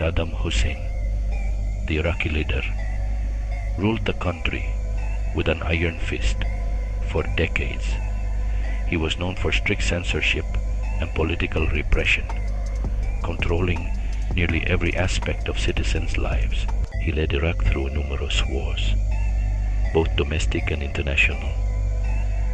Saddam Hussein, the Iraqi leader, ruled the country with an iron fist for decades. He was known for strict censorship and political repression, controlling nearly every aspect of citizens' lives. He led Iraq through numerous wars, both domestic and international,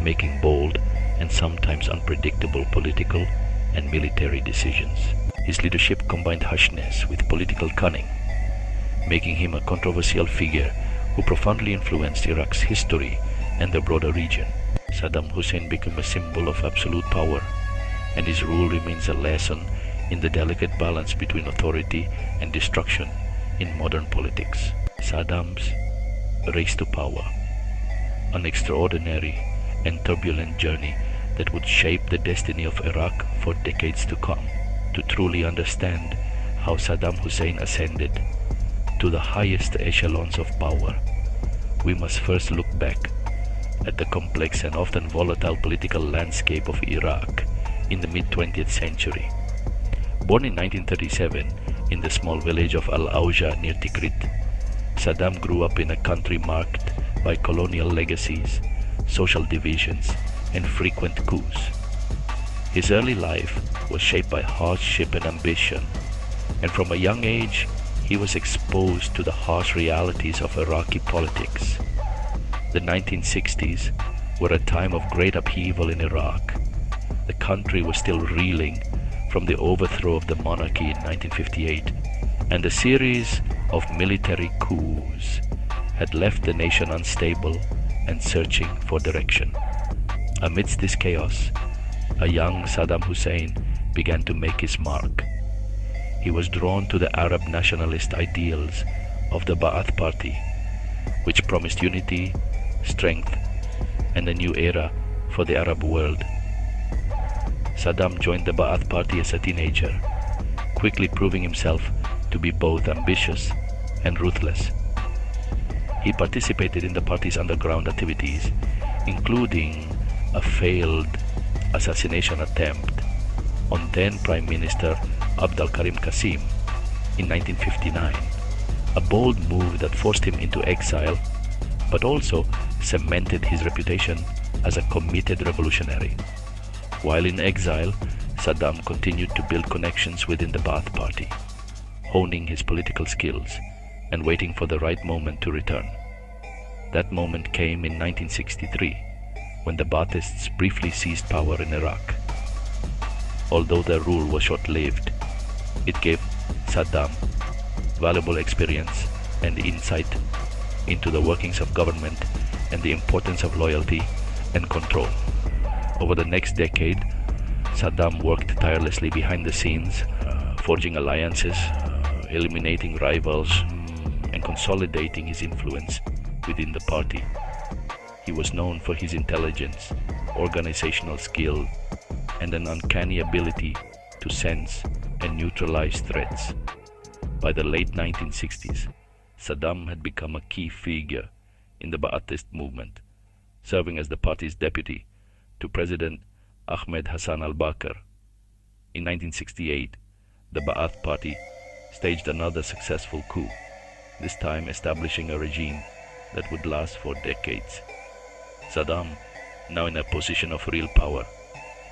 making bold and sometimes unpredictable political and military decisions. His leadership combined harshness with political cunning, making him a controversial figure who profoundly influenced Iraq's history and the broader region. Saddam Hussein became a symbol of absolute power, and his rule remains a lesson in the delicate balance between authority and destruction in modern politics. Saddam's race to power, an extraordinary and turbulent journey that would shape the destiny of Iraq for decades to come. To truly understand how Saddam Hussein ascended to the highest echelons of power, we must first look back at the complex and often volatile political landscape of Iraq in the mid-20th century. Born in 1937 in the small village of Al-Auja near Tikrit, Saddam grew up in a country marked by colonial legacies, social divisions, and frequent coups. His early life was shaped by hardship and ambition, and from a young age he was exposed to the harsh realities of Iraqi politics. The 1960s were a time of great upheaval in Iraq. The country was still reeling from the overthrow of the monarchy in 1958, and a series of military coups had left the nation unstable and searching for direction. Amidst this chaos, a young Saddam Hussein began to make his mark. He was drawn to the Arab nationalist ideals of the Ba'ath Party, which promised unity, strength, and a new era for the Arab world. Saddam joined the Ba'ath Party as a teenager, quickly proving himself to be both ambitious and ruthless. He participated in the party's underground activities, including a failed assassination attempt on then Prime Minister Abdul Karim Qasim in 1959, a bold move that forced him into exile, but also cemented his reputation as a committed revolutionary. While in exile, Saddam continued to build connections within the Ba'ath Party, honing his political skills and waiting for the right moment to return. That moment came in 1963, when the Ba'athists briefly seized power in Iraq. Although their rule was short-lived, it gave Saddam valuable experience and insight into the workings of government and the importance of loyalty and control. Over the next decade, Saddam worked tirelessly behind the scenes, forging alliances, eliminating rivals, and consolidating his influence within the party. He was known for his intelligence, organizational skill, and an uncanny ability to sense and neutralize threats. By the late 1960s, Saddam had become a key figure in the Ba'athist movement, serving as the party's deputy to President Ahmed Hassan al-Bakr. In 1968, the Ba'ath Party staged another successful coup, this time establishing a regime that would last for decades. Saddam, now in a position of real power,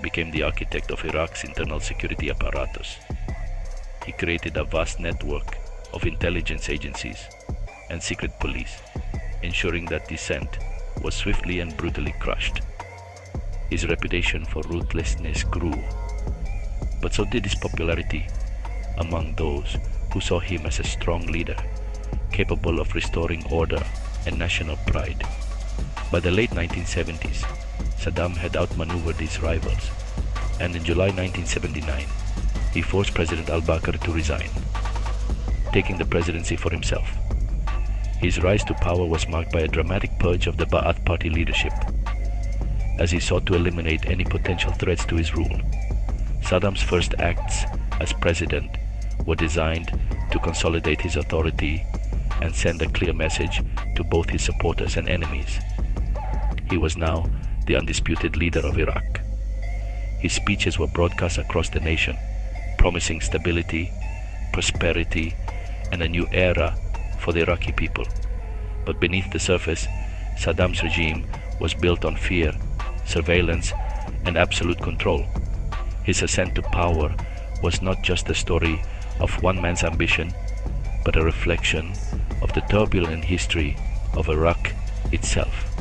became the architect of Iraq's internal security apparatus. He created a vast network of intelligence agencies and secret police, ensuring that dissent was swiftly and brutally crushed. His reputation for ruthlessness grew, but so did his popularity among those who saw him as a strong leader, capable of restoring order and national pride. By the late 1970s, Saddam had outmaneuvered his rivals, and in July 1979, he forced President al-Bakr to resign, taking the presidency for himself. His rise to power was marked by a dramatic purge of the Ba'ath Party leadership, as he sought to eliminate any potential threats to his rule. Saddam's first acts as president were designed to consolidate his authority and send a clear message to both his supporters and enemies. He was now the undisputed leader of Iraq. His speeches were broadcast across the nation, promising stability, prosperity, and a new era for the Iraqi people. But beneath the surface, Saddam's regime was built on fear, surveillance, and absolute control. His ascent to power was not just the story of one man's ambition, but a reflection of the turbulent history of Iraq itself,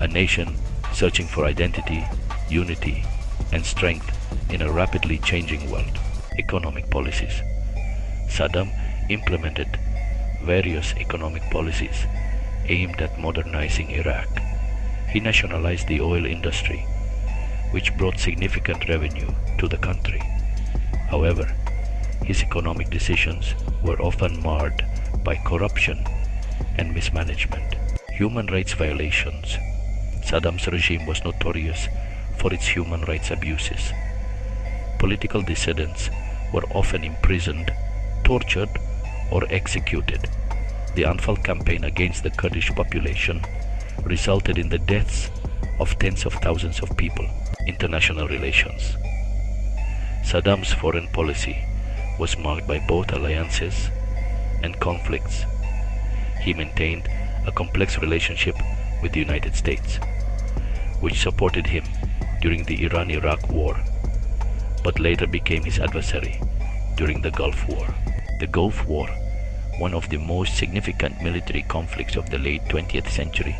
a nation searching for identity, unity, and strength in a rapidly changing world. Economic policies. Saddam implemented various economic policies aimed at modernizing Iraq. He nationalized the oil industry, which brought significant revenue to the country. However, his economic decisions were often marred by corruption and mismanagement. Human rights violations. Saddam's regime was notorious for its human rights abuses. Political dissidents were often imprisoned, tortured, or executed. The Anfal campaign against the Kurdish population resulted in the deaths of tens of thousands of people. International relations. Saddam's foreign policy was marked by both alliances and conflicts. He maintained a complex relationship with the United States, which supported him during the Iran-Iraq War, but later became his adversary during the Gulf War. The Gulf War, one of the most significant military conflicts of the late 20th century,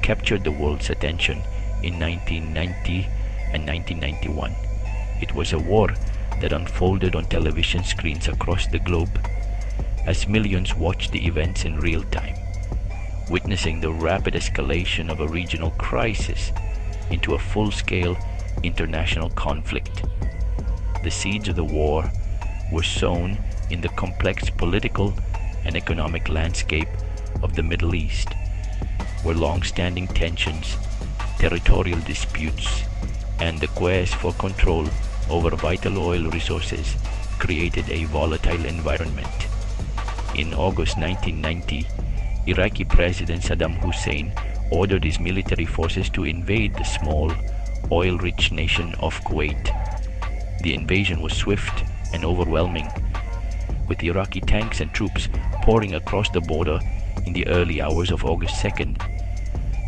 captured the world's attention in 1990 and 1991. It was a war that unfolded on television screens across the globe as millions watched the events in real time, witnessing the rapid escalation of a regional crisis into a full-scale international conflict. The seeds of the war were sown in the complex political and economic landscape of the Middle East, where long-standing tensions, territorial disputes, and the quest for control over vital oil resources created a volatile environment. In August 1990, Iraqi President Saddam Hussein ordered his military forces to invade the small, oil-rich nation of Kuwait. The invasion was swift and overwhelming, with Iraqi tanks and troops pouring across the border in the early hours of August 2nd.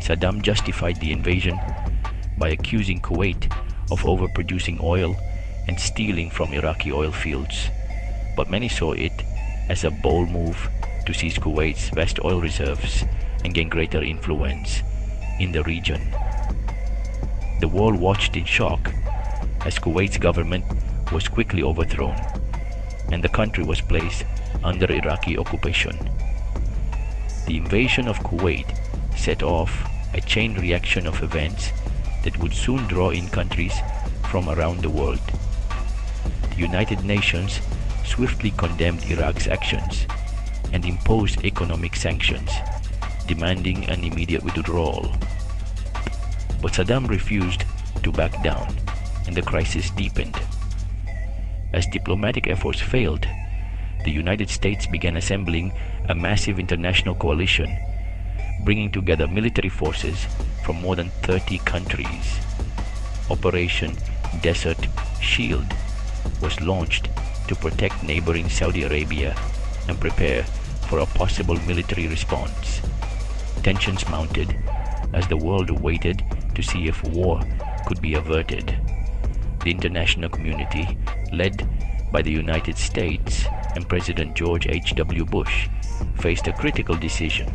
Saddam justified the invasion by accusing Kuwait of overproducing oil and stealing from Iraqi oil fields, but many saw it as a bold move to seize Kuwait's vast oil reserves and gain greater influence in the region. The world watched in shock as Kuwait's government was quickly overthrown and the country was placed under Iraqi occupation. The invasion of Kuwait set off a chain reaction of events that would soon draw in countries from around the world. The United Nations swiftly condemned Iraq's actions and imposed economic sanctions, demanding an immediate withdrawal. But Saddam refused to back down, and the crisis deepened. As diplomatic efforts failed, the United States began assembling a massive international coalition, bringing together military forces from more than 30 countries. Operation Desert Shield was launched to protect neighboring Saudi Arabia and prepare for a possible military response. Tensions mounted as the world waited to see if war could be averted. The international community, led by the United States and President George H.W. Bush, faced a critical decision.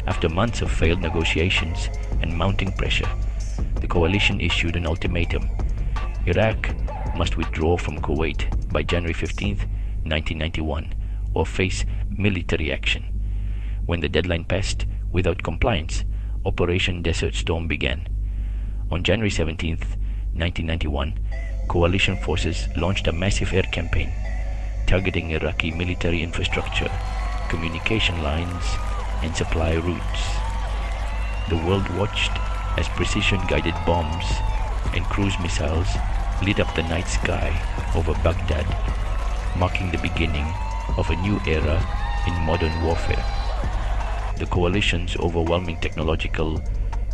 After months of failed negotiations and mounting pressure, the coalition issued an ultimatum. Iraq must withdraw from Kuwait by January 15, 1991, or face military action. When the deadline passed without compliance, Operation Desert Storm began. On January 17, 1991, coalition forces launched a massive air campaign targeting Iraqi military infrastructure, communication lines, and supply routes. The world watched as precision-guided bombs and cruise missiles lit up the night sky over Baghdad, marking the beginning of a new era in modern warfare. The coalition's overwhelming technological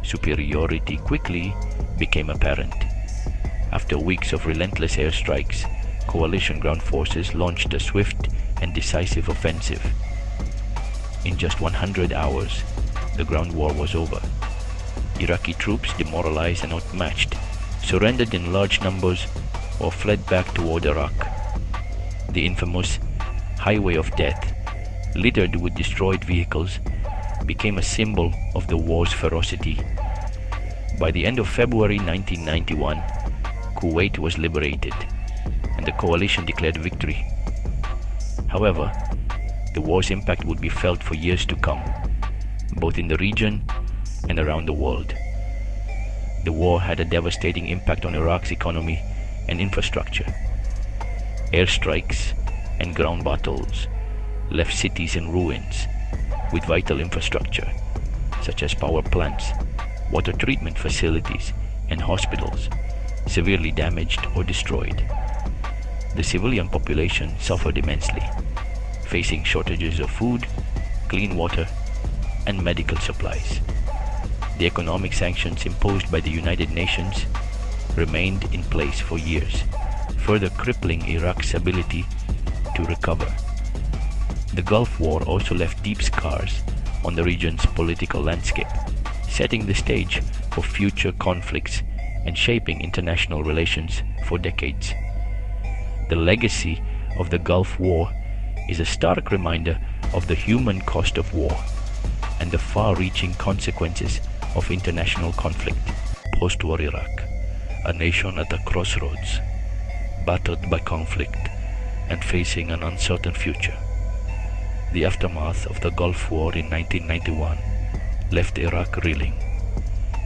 superiority quickly became apparent. After weeks of relentless airstrikes, coalition ground forces launched a swift and decisive offensive. In just 100 hours, the ground war was over. Iraqi troops, demoralized and outmatched, surrendered in large numbers or fled back toward Iraq. The infamous Highway of Death, littered with destroyed vehicles, became a symbol of the war's ferocity. By the end of February 1991, Kuwait was liberated, and the coalition declared victory. However, the war's impact would be felt for years to come, both in the region and around the world. The war had a devastating impact on Iraq's economy and infrastructure. Airstrikes and ground battles left cities in ruins, with vital infrastructure such as power plants, water treatment facilities, and hospitals severely damaged or destroyed. The civilian population suffered immensely, facing shortages of food, clean water, and medical supplies. The economic sanctions imposed by the United Nations remained in place for years, further crippling Iraq's ability to recover. The Gulf War also left deep scars on the region's political landscape, setting the stage for future conflicts and shaping international relations for decades. The legacy of the Gulf War is a stark reminder of the human cost of war and the far-reaching consequences of international conflict. Post-war Iraq, a nation at a crossroads, battered by conflict and facing an uncertain future. The aftermath of the Gulf War in 1991 left Iraq reeling,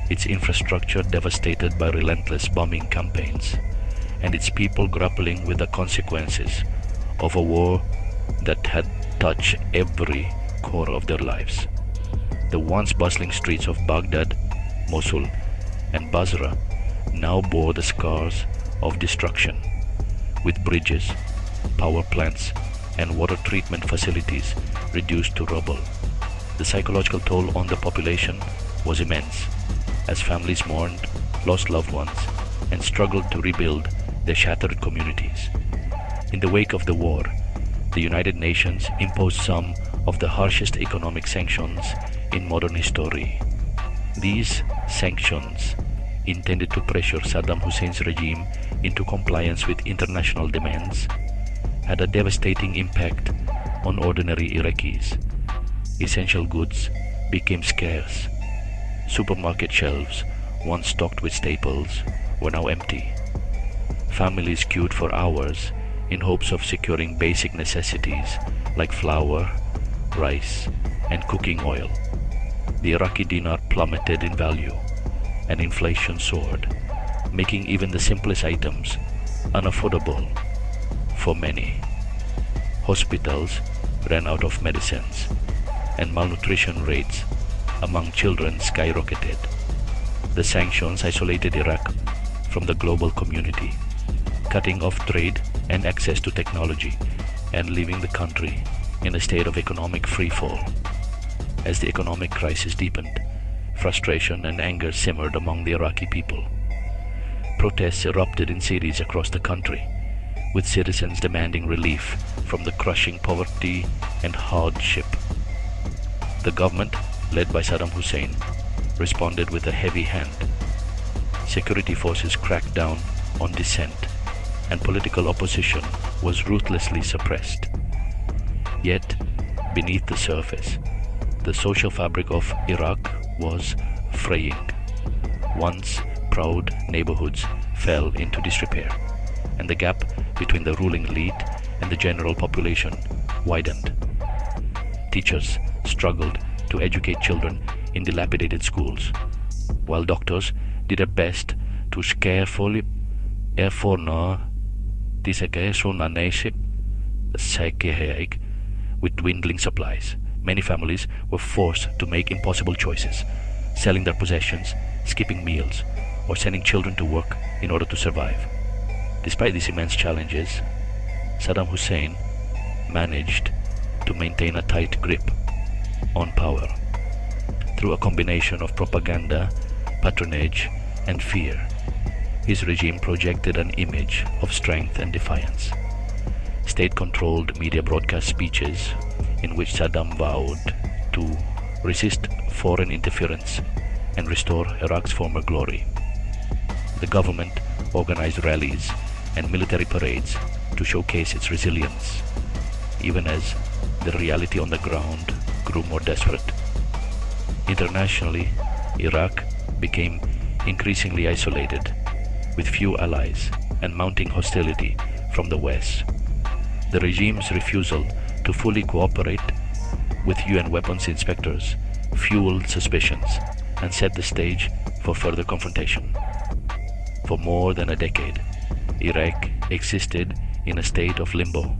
its infrastructure devastated by relentless bombing campaigns, and its people grappling with the consequences of a war that had touched every core of their lives. The once bustling streets of Baghdad, Mosul, and Basra now bore the scars of destruction, with bridges, power plants, and water treatment facilities reduced to rubble. The psychological toll on the population was immense, as families mourned, lost loved ones, and struggled to rebuild their shattered communities. In the wake of the war, the United Nations imposed some of the harshest economic sanctions in modern history. These sanctions, intended to pressure Saddam Hussein's regime into compliance with international demands, had a devastating impact on ordinary Iraqis. Essential goods became scarce. Supermarket shelves, once stocked with staples, were now empty. Families queued for hours in hopes of securing basic necessities like flour, rice, and cooking oil. The Iraqi dinar plummeted in value, and inflation soared, making even the simplest items unaffordable for many. Hospitals ran out of medicines, and malnutrition rates among children skyrocketed. The sanctions isolated Iraq from the global community, cutting off trade and access to technology, and leaving the country in a state of economic freefall. As the economic crisis deepened, frustration and anger simmered among the Iraqi people. Protests erupted in cities across the country, with citizens demanding relief from the crushing poverty and hardship. The government, led by Saddam Hussein, responded with a heavy hand. Security forces cracked down on dissent, and political opposition was ruthlessly suppressed. Yet, beneath the surface, the social fabric of Iraq was fraying. Once proud neighborhoods fell into disrepair, and the gap between the ruling elite and the general population widened. Teachers struggled to educate children in dilapidated schools, while doctors did their best to carefully with dwindling supplies. Many families were forced to make impossible choices, selling their possessions, skipping meals, or sending children to work in order to survive. Despite these immense challenges, Saddam Hussein managed to maintain a tight grip on power. Through a combination of propaganda, patronage, and fear, his regime projected an image of strength and defiance. state-controlled media broadcast speeches in which Saddam vowed to resist foreign interference and restore Iraq's former glory. The government organized rallies and military parades to showcase its resilience, even as the reality on the ground grew more desperate. Internationally, Iraq became increasingly isolated, with few allies and mounting hostility from the West. The regime's refusal to fully cooperate with UN weapons inspectors fueled suspicions and set the stage for further confrontation. For more than a decade, Iraq existed in a state of limbo,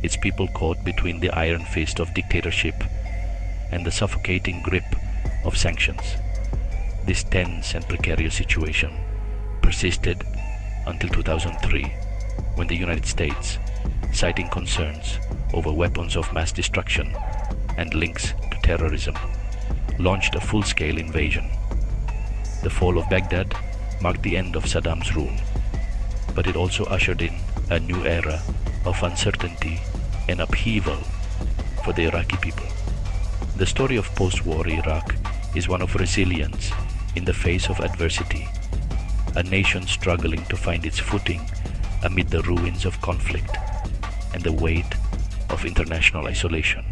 its people caught between the iron fist of dictatorship and the suffocating grip of sanctions. This tense and precarious situation persisted until 2003, when the United States, citing concerns over weapons of mass destruction and links to terrorism, launched a full-scale invasion. The fall of Baghdad marked the end of Saddam's rule, but it also ushered in a new era of uncertainty and upheaval for the Iraqi people. The story of post-war Iraq is one of resilience in the face of adversity, a nation struggling to find its footing amid the ruins of conflict and the weight of international isolation.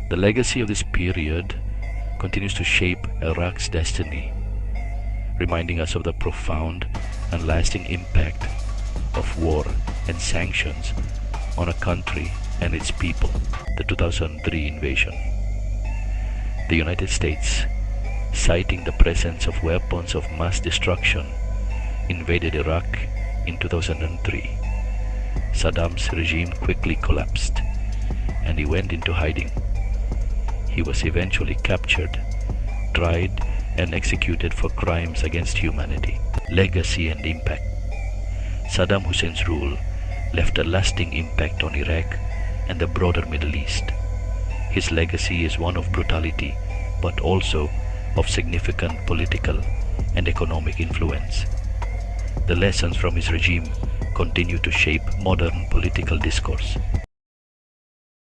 The legacy of this period continues to shape Iraq's destiny, reminding us of the profound and lasting impact of war and sanctions on a country and its people. The 2003 invasion. The United States, citing the presence of weapons of mass destruction, invaded Iraq in 2003. Saddam's regime quickly collapsed, and he went into hiding. He was eventually captured, tried, and executed for crimes against humanity. Legacy and impact. Saddam Hussein's rule left a lasting impact on Iraq and the broader Middle East. His legacy is one of brutality, but also of significant political and economic influence. The lessons from his regime continue to shape modern political discourse.